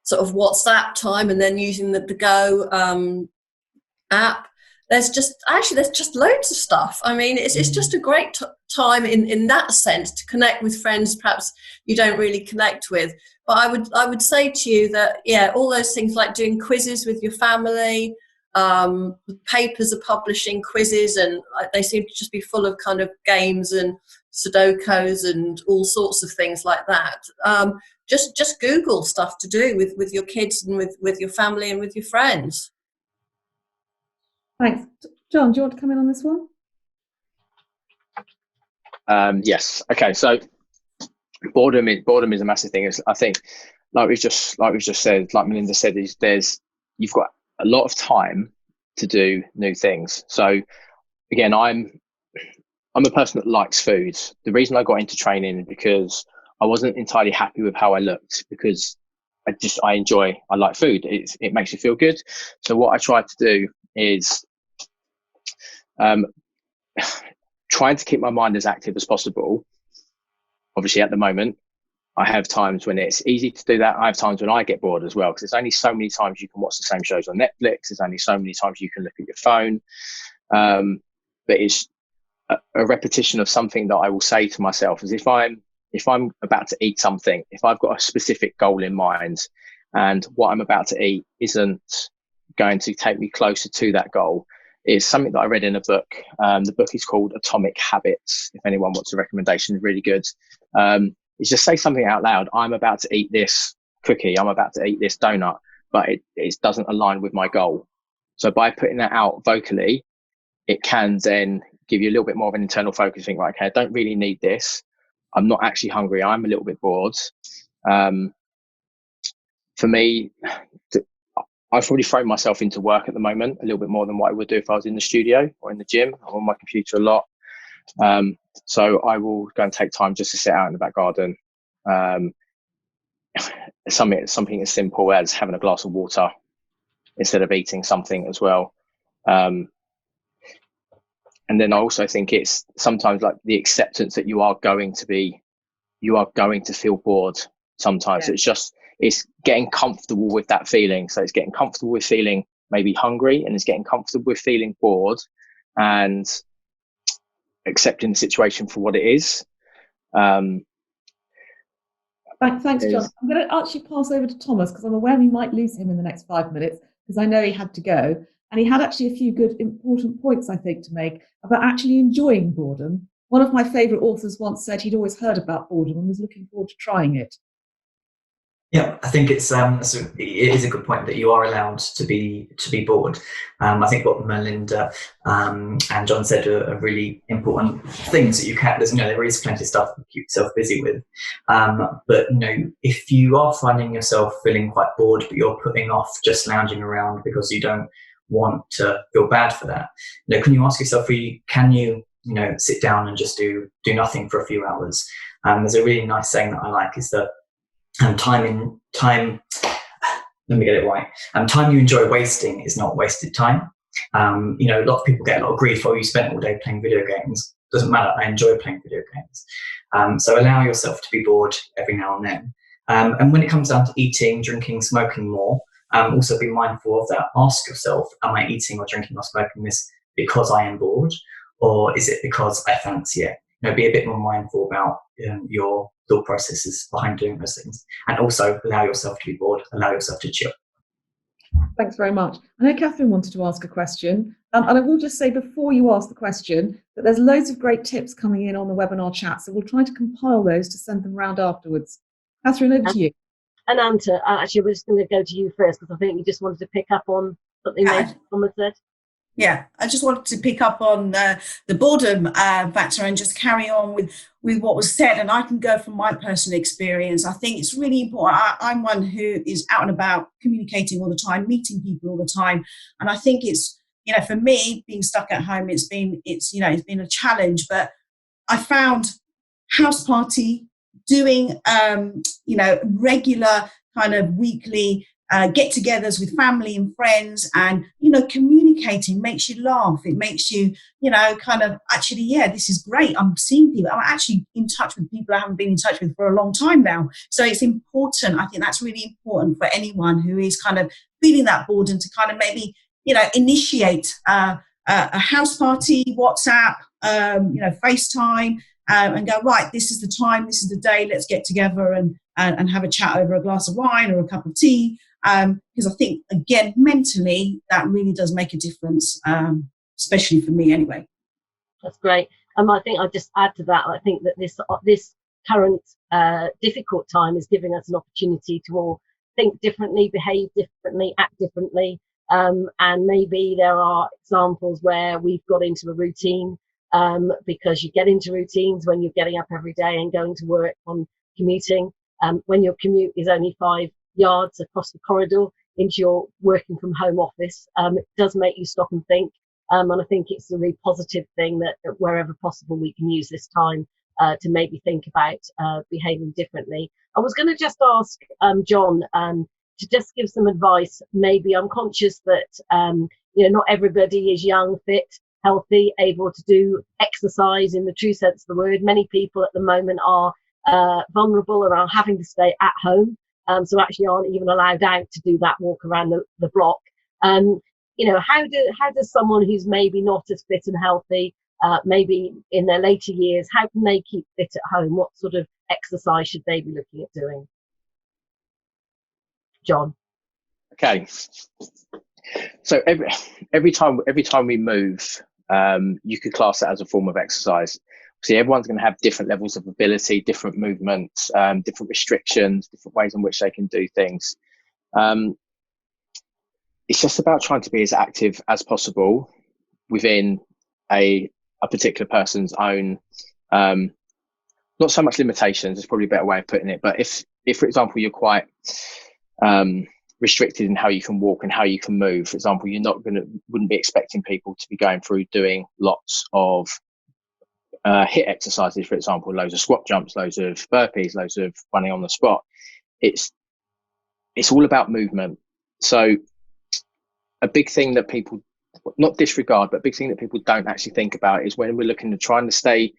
sort of WhatsApp time and then using the Go app. There's just loads of stuff. I mean, it's just a great time in that sense to connect with friends perhaps you don't really connect with. But I would say to you that, yeah, all those things like doing quizzes with your family, papers are publishing quizzes, and they seem to just be full of kind of games and Sudokus and all sorts of things like that. Just Google stuff to do with your kids and with your family and with your friends. Thanks. John, do you want to come in on this one? Yes. Okay. So boredom is a massive thing. I think, like we've just said, like Melinda said, you've got a lot of time to do new things. So again, I'm a person that likes food. The reason I got into training is because I wasn't entirely happy with how I looked, because I like food. It makes you feel good. So what I tried to do is trying to keep my mind as active as possible. Obviously, at the moment, I have times when it's easy to do that. I have times when I get bored as well, because there's only so many times you can watch the same shows on Netflix. There's only so many times you can look at your phone. But it's a repetition of something that I will say to myself, is if I'm about to eat something, if I've got a specific goal in mind and what I'm about to eat isn't going to take me closer to that goal, is something that I read in a book. The book is called Atomic Habits. If anyone wants a recommendation, really good. Is just say something out loud. I'm about to eat this cookie. I'm about to eat this donut, but it doesn't align with my goal. So by putting that out vocally, it can then give you a little bit more of an internal focus. Think, right, okay, I don't really need this. I'm not actually hungry. I'm a little bit bored. For me, I've probably thrown myself into work at the moment a little bit more than what I would do if I was in the studio or in the gym. I'm on my computer a lot. So I will go and take time just to sit out in the back garden. Something as simple as having a glass of water instead of eating something as well. And then I also think it's sometimes like the acceptance that you are going to feel bored sometimes. Yeah. It's getting comfortable with that feeling. So it's getting comfortable with feeling maybe hungry, and it's getting comfortable with feeling bored and accepting the situation for what it is. Thanks, John. I'm going to actually pass over to Thomas because I'm aware we might lose him in the next 5 minutes because I know he had to go. And he had actually a few good, important points, I think, to make about actually enjoying boredom. One of my favourite authors once said he'd always heard about boredom and was looking forward to trying it. Yeah, I think it is a good point that you are allowed to be bored. I think what Melinda and John said are really important things that you can. There is plenty of stuff to keep yourself busy with, but if you are finding yourself feeling quite bored, but you're putting off just lounging around because you don't want to feel bad for that, can you ask yourself, can you sit down and just do nothing for a few hours? There's a really nice saying that I like, is that time, let me get it right. Time you enjoy wasting is not wasted time. A lot of people get a lot of grief. Oh, you spent all day playing video games. Doesn't matter. I enjoy playing video games. So allow yourself to be bored every now and then. And when it comes down to eating, drinking, smoking more, also be mindful of that. Ask yourself, am I eating or drinking or smoking this because I am bored, or is it because I fancy it? Be a bit more mindful about your thought processes behind doing those things, and also allow yourself to be bored, allow yourself to chill. Thanks very much. I know Catherine wanted to ask a question, and I will just say before you ask the question that there's loads of great tips coming in on the webinar chat, so we'll try to compile those to send them round afterwards. Catherine, over to you. And Anta, actually, we're just going to go to you first because I think you just wanted to pick up on something that Thomas said. Yeah, I just wanted to pick up on the boredom factor and just carry on with what was said. And I can go from my personal experience. I think it's really important. I'm one who is out and about, communicating all the time, meeting people all the time. And I think it's, for me, being stuck at home, it's been a challenge. But I found house party, doing, regular kind of weekly get-togethers with family and friends, and communicating makes you laugh. It makes you kind of actually, this is great. I'm seeing people. I'm actually in touch with people I haven't been in touch with for a long time now. So it's important. I think that's really important for anyone who is kind of feeling that boredom to kind of maybe initiate a house party, WhatsApp, FaceTime, and go, right, this is the time, this is the day. Let's get together and have a chat over a glass of wine or a cup of tea. Because I think, again, mentally, that really does make a difference, especially for me anyway. That's great. I think I'll just add to that. I think that this current difficult time is giving us an opportunity to all think differently, behave differently, act differently. And maybe there are examples where we've got into a routine, because you get into routines when you're getting up every day and going to work on commuting. When your commute is only 5 yards across the corridor into your working from home office, it does make you stop and think. And I think it's a really positive thing that wherever possible we can use this time to maybe think about behaving differently. I was going to just ask John to just give some advice. Maybe I'm conscious that not everybody is young, fit, healthy, able to do exercise in the true sense of the word. Many people at the moment are vulnerable and are having to stay at home. So actually aren't even allowed out to do that walk around the block. How does someone who's maybe not as fit and healthy, maybe in their later years, how can they keep fit at home? What sort of exercise should they be looking at doing? John. Okay. So every time we move, you could class that as a form of exercise. See, everyone's going to have different levels of ability, different movements, different restrictions, different ways in which they can do things. It's just about trying to be as active as possible within a particular person's own, not so much limitations, it's probably a better way of putting it, but if for example, you're quite restricted in how you can walk and how you can move. For example, wouldn't be expecting people to be going through doing lots of HIIT exercises, for example, loads of squat jumps, loads of burpees, loads of running on the spot. It's all about movement. So a big thing that people not disregard, but a big thing that people don't actually think about is when we're looking to trying to stay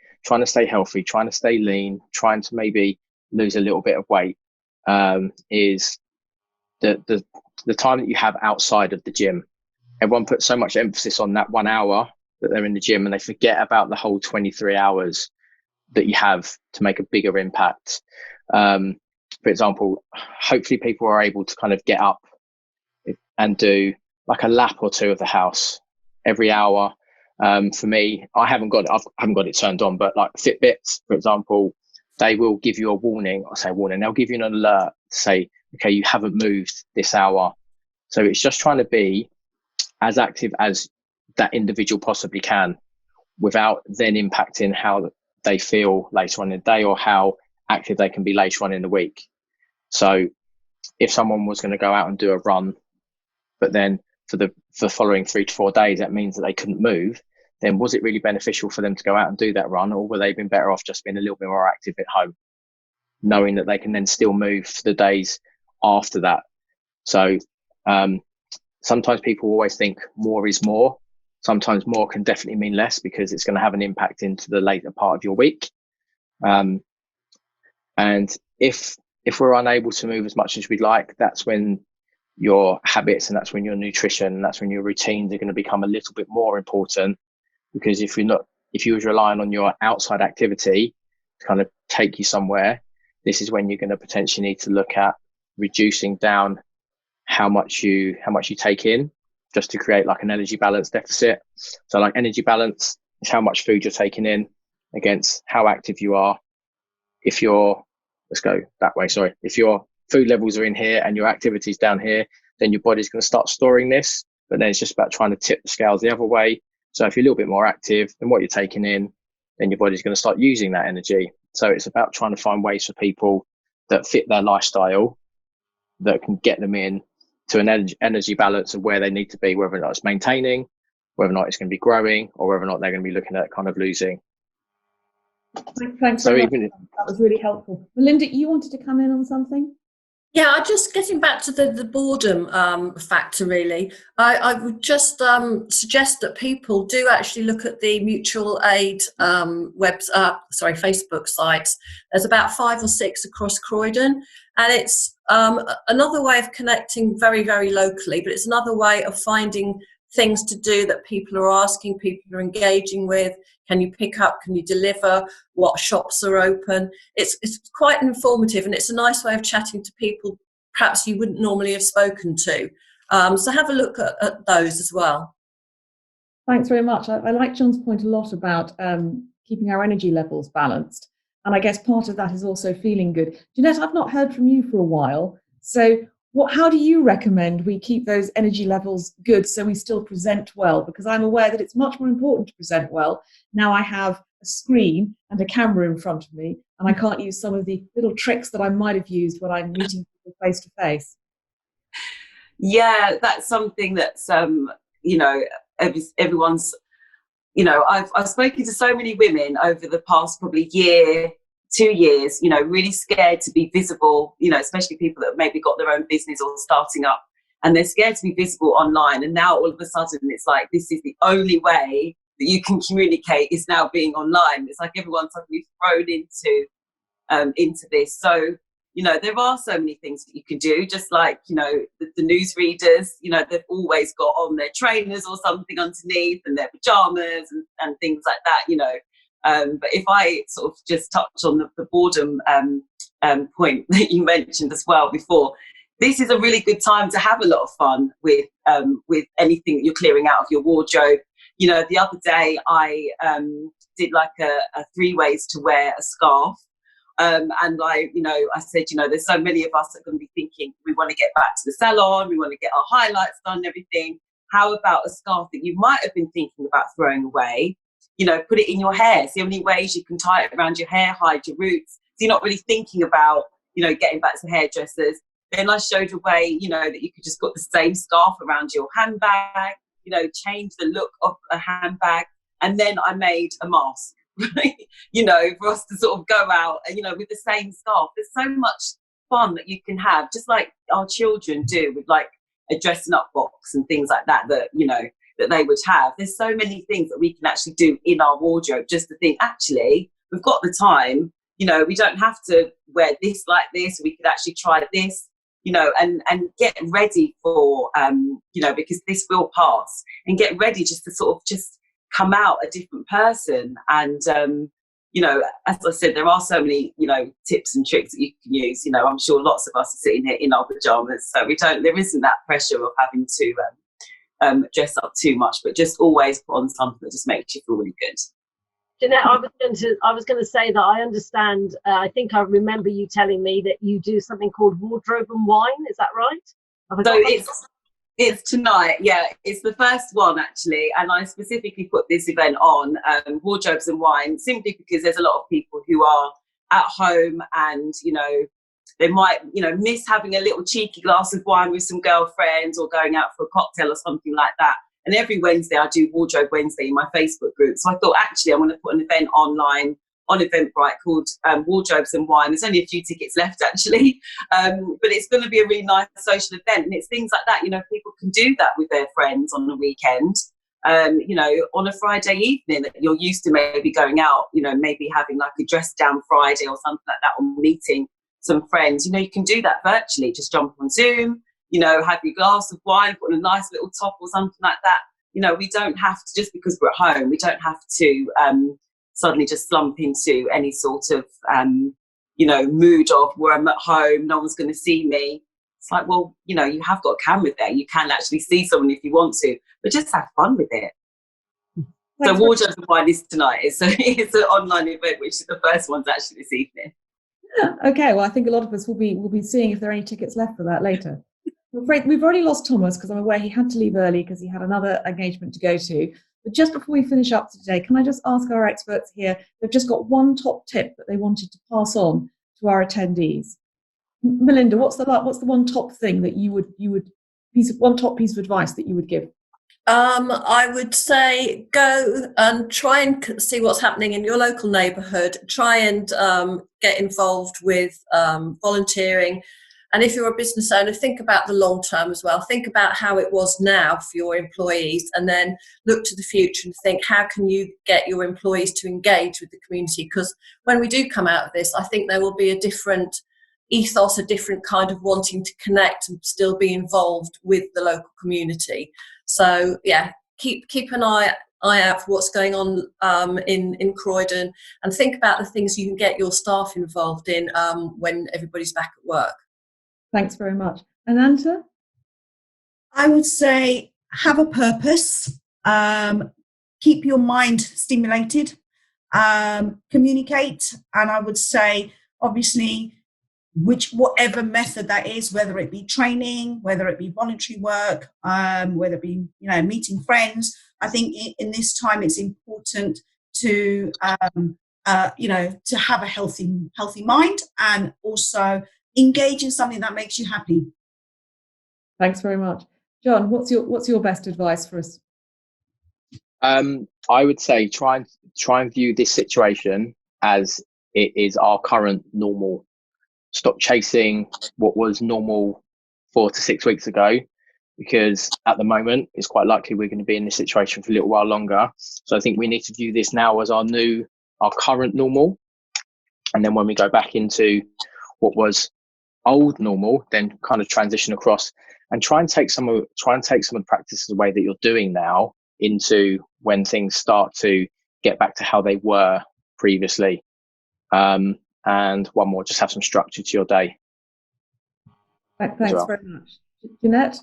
healthy, trying to stay lean, trying to maybe lose a little bit of weight, is the time that you have outside of the gym. Everyone puts so much emphasis on that 1 hour that they're in the gym, and they forget about the whole 23 hours that you have to make a bigger impact. For example, hopefully people are able to kind of get up and do like a lap or two of the house every hour. For me, I haven't got it turned on, but like Fitbits, for example, they will give you a warning. They'll give you an alert to say, okay, you haven't moved this hour. So it's just trying to be as active as that individual possibly can without then impacting how they feel later on in the day or how active they can be later on in the week. So if someone was going to go out and do a run, but then for the following 3 to 4 days, that means that they couldn't move, then was it really beneficial for them to go out and do that run, or would they have been better off just being a little bit more active at home, knowing that they can then still move for the days after that? So sometimes people always think more is more. Sometimes more can definitely mean less because it's going to have an impact into the later part of your week. And if we're unable to move as much as we'd like, that's when your habits and that's when your nutrition and that's when your routines are going to become a little bit more important. Because if you was relying on your outside activity to kind of take you somewhere, this is when you're going to potentially need to look at reducing down how much you take in, just to create like an energy balance deficit. So like energy balance is how much food you're taking in against how active you are. If your food levels are in here and your activity's down here, then your body's going to start storing this, but then it's just about trying to tip the scales the other way. So if you're a little bit more active than what you're taking in, then your body's going to start using that energy. So it's about trying to find ways for people that fit their lifestyle that can get them in to an energy balance of where they need to be, whether or not it's maintaining, whether or not it's going to be growing, or whether or not they're going to be looking at kind of losing. Thanks very much. That was really helpful. Melinda, you wanted to come in on something? Yeah, just getting back to the boredom factor, really. I would just suggest that people do actually look at the mutual aid Facebook sites. There's about 5 or 6 across Croydon, and it's another way of connecting very, very locally, but it's another way of finding things to do that people are asking, people are engaging with. Can you pick up? Can you deliver? What shops are open? It's quite informative, and it's a nice way of chatting to people perhaps you wouldn't normally have spoken to. So have a look at those as well. Thanks very much. I like John's point a lot about keeping our energy levels balanced. And I guess part of that is also feeling good. Jeanette, I've not heard from you for a while. So how do you recommend we keep those energy levels good so we still present well? Because I'm aware that it's much more important to present well. Now I have a screen and a camera in front of me, and I can't use some of the little tricks that I might have used when I'm meeting people face to face. Yeah, that's something that's, everyone's, I've spoken to so many women over the past probably year, 2 years, really scared to be visible, especially people that maybe got their own business or starting up, and they're scared to be visible online. And now all of a sudden it's like, this is the only way that you can communicate is now being online. It's like everyone's suddenly thrown into this. So, there are so many things that you can do, just like, the newsreaders, they've always got on their trainers or something underneath and their pajamas and things like that, But if I sort of just touch on the boredom point that you mentioned as well before, this is a really good time to have a lot of fun with anything that you're clearing out of your wardrobe. The other day I did like a 3 ways to wear a scarf. And I said, there's so many of us that are going to be thinking, we want to get back to the salon, we want to get our highlights done and everything. How about a scarf that you might have been thinking about throwing away? Put it in your hair. See how many ways you can tie it around your hair, hide your roots. So you're not really thinking about, getting back to hairdressers. Then I showed a way, you know, that you could just put the same scarf around your handbag, you know, change the look of a handbag. And then I made a mask, you know, for us to sort of go out and, you know, with the same scarf. There's so much fun that you can have, just like our children do with like a dressing up box and things like that, that, you know, that they would have. There's so many things that we can actually do in our wardrobe just to think, actually, we've got the time, you know, we don't have to wear this like this. We could actually try this, you know, and get ready for, you know, because this will pass, and get ready just to sort of just come out a different person. And, you know, as I said, there are so many, you know, tips and tricks that you can use. You know, I'm sure lots of us are sitting here in our pajamas, so there isn't that pressure of having to dress up too much, but just always put on something that just makes you feel really good. Jeanette, I was going to say that I understand. I think I remember you telling me that you do something called wardrobe and wine. Is that right? So it's tonight. Yeah, it's the first one actually, and I specifically put this event on wardrobes and wine simply because there's a lot of people who are at home and, you know, they might, you know, miss having a little cheeky glass of wine with some girlfriends or going out for a cocktail or something like that. And every Wednesday I do Wardrobe Wednesday in my Facebook group. So I thought, actually, I want to put an event online on Eventbrite called Wardrobes and Wine. There's only a few tickets left, actually. But it's going to be a really nice social event. And it's things like that, you know, people can do that with their friends on the weekend. You know, on a Friday evening that you're used to maybe going out, you know, maybe having like a dress down Friday or something like that, or meeting some friends. You know, you can do that virtually. Just jump on Zoom, you know, have your glass of wine, put on a nice little top or something like that. You know, we don't have to, just because we're at home, we don't have to suddenly just slump into any sort of, you know, mood of where I'm at home, no one's going to see me. It's like, well, you know, you have got a camera there. You can actually see someone if you want to, but just have fun with it. So Wardrobes and Wine is tonight. It's an online event, which is the first one's actually this evening. Okay, well, I think a lot of us will be seeing if there are any tickets left for that later. I'm afraid we've already lost Thomas because I'm aware he had to leave early because he had another engagement to go to. But just before we finish up today, can I just ask our experts here, they've just got one top tip that they wanted to pass on to our attendees. Melinda, what's the one top thing that one top piece of advice that you would give? I would say go and try and see what's happening in your local neighbourhood. Try and get involved with volunteering. And if you're a business owner, think about the long term as well. Think about how it was now for your employees, and then look to the future and think, how can you get your employees to engage with the community? Because when we do come out of this, I think there will be a different ethos, a different kind of wanting to connect and still be involved with the local community. So yeah, keep an eye out for what's going on in Croydon, and think about the things you can get your staff involved in when everybody's back at work. Thanks very much. Ananta? I would say have a purpose, keep your mind stimulated, communicate, and I would say obviously whatever method that is, whether it be training, whether it be voluntary work, whether it be, you know, meeting friends. I think in this time it's important to you know, to have a healthy mind, and also engage in something that makes you happy. Thanks very much. John, what's your best advice for us? I would say try and view this situation as it is our current normal. Stop chasing what was normal 4 to 6 weeks ago, because at the moment it's quite likely we're going to be in this situation for a little while longer. So I think we need to view this now as our current normal, and then when we go back into what was old normal, then kind of transition across and try and take some of the practices away that you're doing now into when things start to get back to how they were previously. And one more, just have some structure to your day. Thanks very much. Jeanette?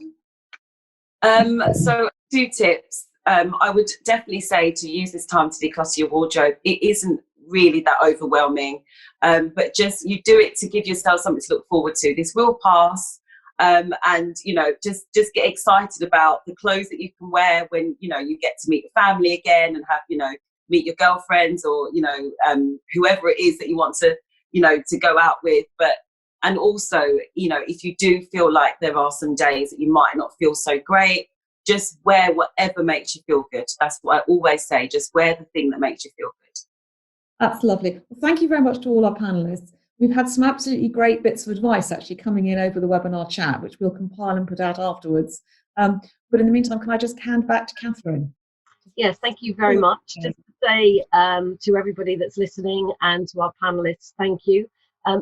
So 2 tips. I would definitely say to use this time to declutter your wardrobe. It isn't really that overwhelming, but just you do it to give yourself something to look forward to. This will pass, and you know, just get excited about the clothes that you can wear when, you know, you get to meet your family again and have, you know, meet your girlfriends or, you know, whoever it is that you want to, you know, to go out with. But And also, you know, if you do feel like there are some days that you might not feel so great, just wear whatever makes you feel good. That's what I always say, just wear the thing that makes you feel good. That's lovely. Well, thank you very much to all our panellists. We've had some absolutely great bits of advice actually coming in over the webinar chat, which we'll compile and put out afterwards. But in the meantime, can I just hand back to Catherine? Yes, thank you very much. Just to say to everybody that's listening and to our panellists, thank you.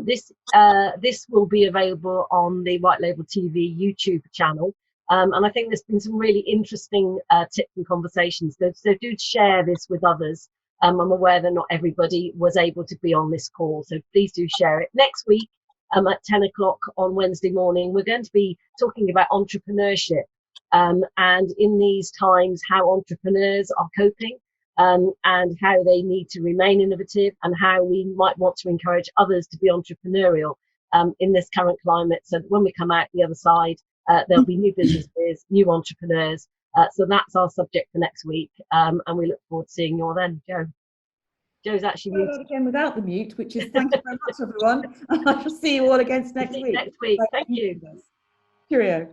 This will be available on the White Label TV YouTube channel. And I think there's been some really interesting tips and conversations. So do share this with others. I'm aware that not everybody was able to be on this call, so please do share it. Next week at 10 o'clock on Wednesday morning, we're going to be talking about entrepreneurship. And in these times, how entrepreneurs are coping and how they need to remain innovative and how we might want to encourage others to be entrepreneurial in this current climate. So that when we come out the other side, there'll be new businesses, new entrepreneurs. So that's our subject for next week. And we look forward to seeing you all then. Joe's actually muted. Again without the mute, which is thank you very much, everyone. I shall see you all again next week. Next week. Thank you. Cheerio.